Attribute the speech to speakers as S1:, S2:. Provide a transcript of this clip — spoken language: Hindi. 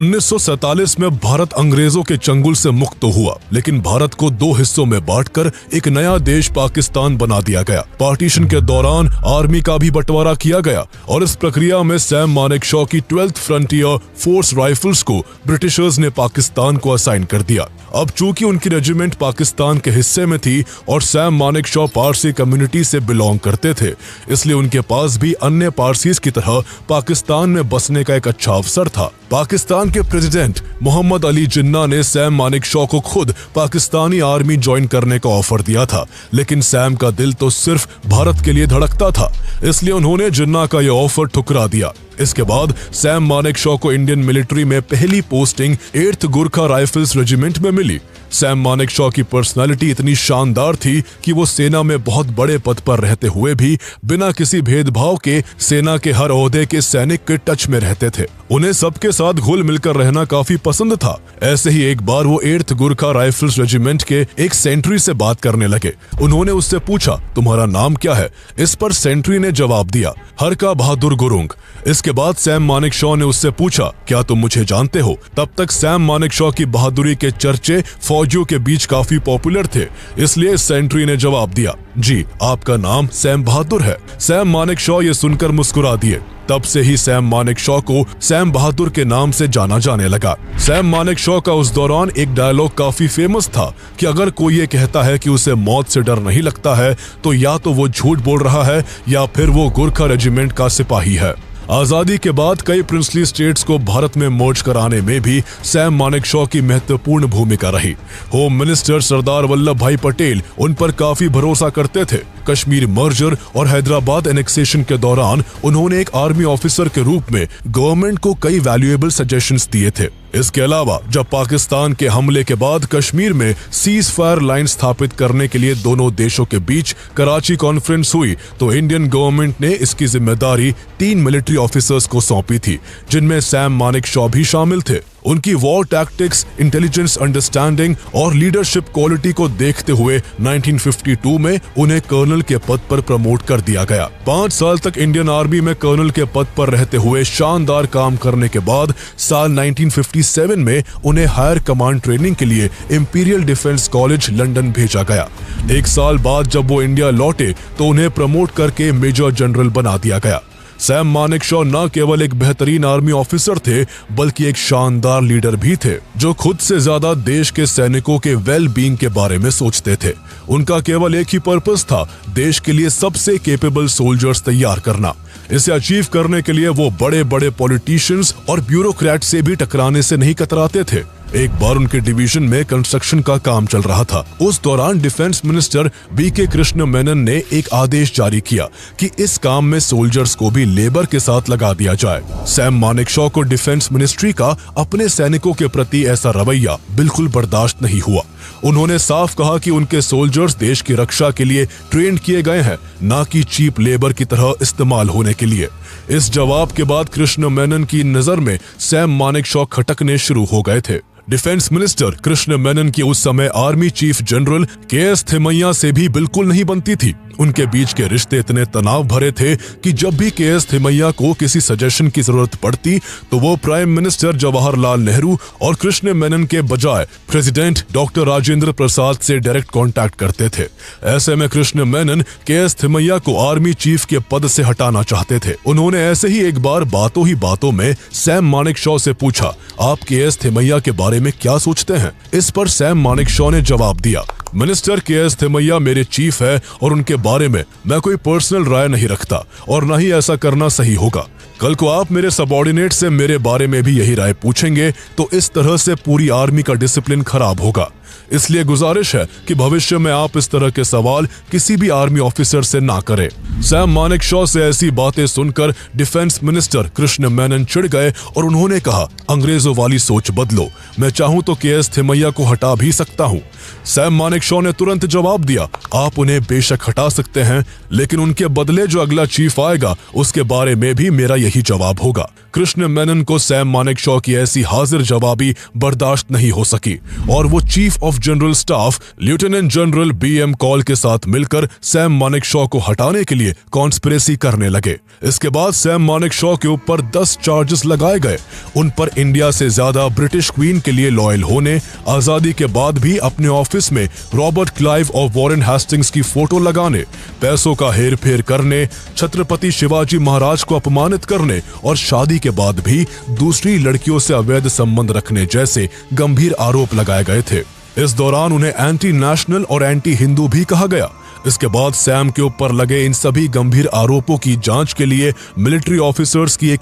S1: 1947 में भारत अंग्रेजों के चंगुल से मुक्त तो हुआ, लेकिन भारत को दो हिस्सों में बांटकर एक नया देश पाकिस्तान बना दिया गया। पार्टीशन के दौरान आर्मी का भी बंटवारा किया गया और इस प्रक्रिया में सैम मानेकशॉ की 12th फ्रंटियर फोर्स राइफल्स को ब्रिटिशर्स ने पाकिस्तान को असाइन कर दिया। अब चूंकि उनकी रेजिमेंट पाकिस्तान के हिस्से में थी और सैम मानेकशॉ पारसी कम्युनिटी से बिलोंग करते थे, इसलिए उनके पास भी अन्य पारसीज की तरह पाकिस्तान में बसने का एक अच्छा अवसर था। पाकिस्तान के प्रेसिडेंट मोहम्मद अली जिन्ना ने सैम मानेकशॉ को खुद पाकिस्तानी आर्मी ज्वाइन करने का ऑफर दिया था, लेकिन सैम का दिल तो सिर्फ भारत के लिए धड़कता था, इसलिए उन्होंने जिन्ना का यह ऑफर ठुकरा दिया। इसके बाद सैम मानेकशॉ को इंडियन मिलिट्री में पहली posting 8th Gurkha rifles regiment में मिली। सैम मानेकशॉ की पर्सनालिटी इतनी शानदार थी कि वो सेना में बहुत बड़े पद पर रहते हुए भी बिना किसी भेदभाव के सेना के हर ओहदे के सैनिक के टच में रहते थे। उन्हें सबके साथ घुल मिलकर रहना काफी पसंद था। ऐसे ही एक बार वो 8th गुरखा राइफल्स रेजिमेंट के एक सेंट्री से बात करने लगे। उन्होंने उससे पूछा, तुम्हारा नाम क्या है? इस पर सेंट्री ने जवाब दिया, हरका बहादुर गुरुंग। इसके बाद सैम मानेकशॉ ने उससे पूछा, क्या तुम मुझे जानते हो? तब तक सैम मानेकशॉ की बहादुरी के चर्चे फौजियों के बीच काफी पॉपुलर थे, इसलिए सेंट्री ने जवाब दिया, जी आपका नाम सैम बहादुर है। सैम मानेकशॉ ये सुनकर मुस्कुरा दिए। तब से ही सैम मानेकशॉ को सैम बहादुर के नाम से जाना जाने लगा। सैम मानेकशॉ का उस दौरान एक डायलॉग काफी फेमस था कि अगर कोई ये कहता है कि उसे मौत से डर नहीं लगता है तो या तो वो झूठ बोल रहा है या फिर वो गुरखा रेजिमेंट का सिपाही है। आजादी के बाद कई प्रिंसली स्टेट्स को भारत में मर्ज कराने में भी सैम मानेकशॉ की महत्वपूर्ण भूमिका रही। होम मिनिस्टर सरदार वल्लभ भाई पटेल उन पर काफी भरोसा करते थे। कश्मीर मर्जर और हैदराबाद एनेक्सेशन के दौरान उन्होंने एक आर्मी ऑफिसर के रूप में गवर्नमेंट को कई वैल्यूएबल सजेशंस दिए थे। इसके अलावा जब पाकिस्तान के हमले के बाद कश्मीर में सीज फायर लाइन स्थापित करने के लिए दोनों देशों के बीच कराची कॉन्फ्रेंस हुई तो इंडियन गवर्नमेंट ने इसकी जिम्मेदारी 3 मिलिट्री ऑफिसर्स को सौंपी थी, जिनमें सैम मानेकशॉ भी शामिल थे। उनकी वॉर टैक्टिक्स, इंटेलिजेंस अंडरस्टैंडिंग और लीडरशिप क्वालिटी को देखते हुए 1952 में उन्हें कर्नल के पद पर प्रमोट कर दिया गया। 5 साल तक इंडियन आर्मी में कर्नल के पद पर रहते हुए शानदार काम करने के बाद साल 1957 में उन्हें हायर कमांड ट्रेनिंग के लिए इंपीरियल डिफेंस कॉलेज लंदन भेजा गया। 1 साल बाद जब वो इंडिया लौटे तो उन्हें प्रमोट करके मेजर जनरल बना दिया गया। सैम मानेकशॉ न केवल एक बेहतरीन आर्मी ऑफिसर थे बल्कि एक शानदार लीडर भी थे, जो खुद से ज्यादा देश के सैनिकों के वेल बीइंग के बारे में सोचते थे। उनका केवल एक ही पर्पस था, देश के लिए सबसे कैपेबल सोल्जर्स तैयार करना। इसे अचीव करने के लिए वो बड़े बड़े पॉलिटिशियंस और ब्यूरोक्रेट से भी टकराने से नहीं कतराते थे। एक बार उनके डिवीजन में कंस्ट्रक्शन का काम चल रहा था। उस दौरान defence minister B K Krishna Menon ने एक आदेश जारी किया कि इस काम में सोल्जर्स को भी लेबर के साथ लगा दिया जाए। सैम मानेकशॉ को डिफेंस मिनिस्ट्री का अपने सैनिकों के प्रति ऐसा रवैया बिल्कुल बर्दाश्त नहीं हुआ। उन्होंने साफ कहा कि उनके सोल्जर्स देश की रक्षा के लिए ट्रेन किए गए हैं, न कि चीप लेबर की तरह इस्तेमाल होने के लिए। इस जवाब के बाद कृष्ण मेनन की नजर में सैम मानेकशॉ खटकने शुरू हो गए थे। डिफेंस मिनिस्टर कृष्ण मेनन की उस समय army chief general KS. Thimayya से भी बिल्कुल नहीं बनती थी। उनके बीच के रिश्ते इतने तनाव भरे थे कि जब भी के.एस. थिमैया को किसी सजेशन की जरूरत पड़ती तो वो प्राइम मिनिस्टर जवाहरलाल नेहरू और कृष्ण मेनन के बजाय प्रेसिडेंट डॉक्टर राजेंद्र प्रसाद से डायरेक्ट कांटेक्ट करते थे। ऐसे में कृष्ण मेनन के.एस. थिमैया को आर्मी चीफ के पद से हटाना चाहते थे। उन्होंने ऐसे ही एक बार बातों ही बातों में सैम मानेकशॉ से पूछा, आप के.एस. थिमैया के बारे में क्या सोचते हैं? इस पर सैम मानेकशॉ ने जवाब दिया, मिनिस्टर के.एस. थिमैया मेरे चीफ है और उनके बारे में मैं कोई पर्सनल राय नहीं रखता और न ही ऐसा करना सही होगा। कल को आप मेरे सबऑर्डिनेट से मेरे बारे में भी यही राय पूछेंगे तो इस तरह से पूरी आर्मी का डिसिप्लिन खराब होगा। इसलिए गुजारिश है कि भविष्य में आप इस तरह के सवाल किसी भी आर्मी ऑफिसर से ना करें। सैम मानेकशॉ से ऐसी बातें सुनकर डिफेंस मिनिस्टर कृष्ण मेनन चिढ़ गए और उन्होंने कहा, अंग्रेजों वाली सोच बदलो, मैं चाहूं तो के.एस. थिमैया को हटा भी सकता हूं। सैम मानेकशॉ ने तुरंत जवाब दिया, आप उन्हें बेशक हटा सकते हैं, लेकिन उनके बदले जो अगला चीफ आएगा उसके बारे में भी मेरा यही जवाब होगा। कृष्ण मेनन को सैम मानेकशॉ की ऐसी हाजिर जवाबी बर्दाश्त नहीं हो सकी और वो chief of general staff lieutenant general BM call के साथ मिलकर सैम मानेकशॉ को हटाने के लिए कॉन्स्पिरेसी करने लगे। इसके बाद सैम मानेकशॉ के ऊपर 10 चार्जेस लगाए गए। उन पर इंडिया से ज्यादा ब्रिटिश क्वीन के लिए लॉयल होने, आजादी के बाद भी अपने ऑफिस में रॉबर्ट क्लाइव और वॉरेन हेस्टिंग्स की फोटो लगाने, पैसों का हेर फेर करने, छत्रपति शिवाजी महाराज को अपमानित करने और शादी के बाद भी दूसरी लड़कियों से अवैध संबंध रखने जैसे गंभीर आरोप लगाए गए थे। इस दौरान उन्हें एंटी नेशनल और एंटी हिंदू भी कहा गया। इसके बाद सैम के ऊपर लगे इन सभी गंभीर आरोपों की जांच के लिए मिलिट्री ऑफिसर्स की एक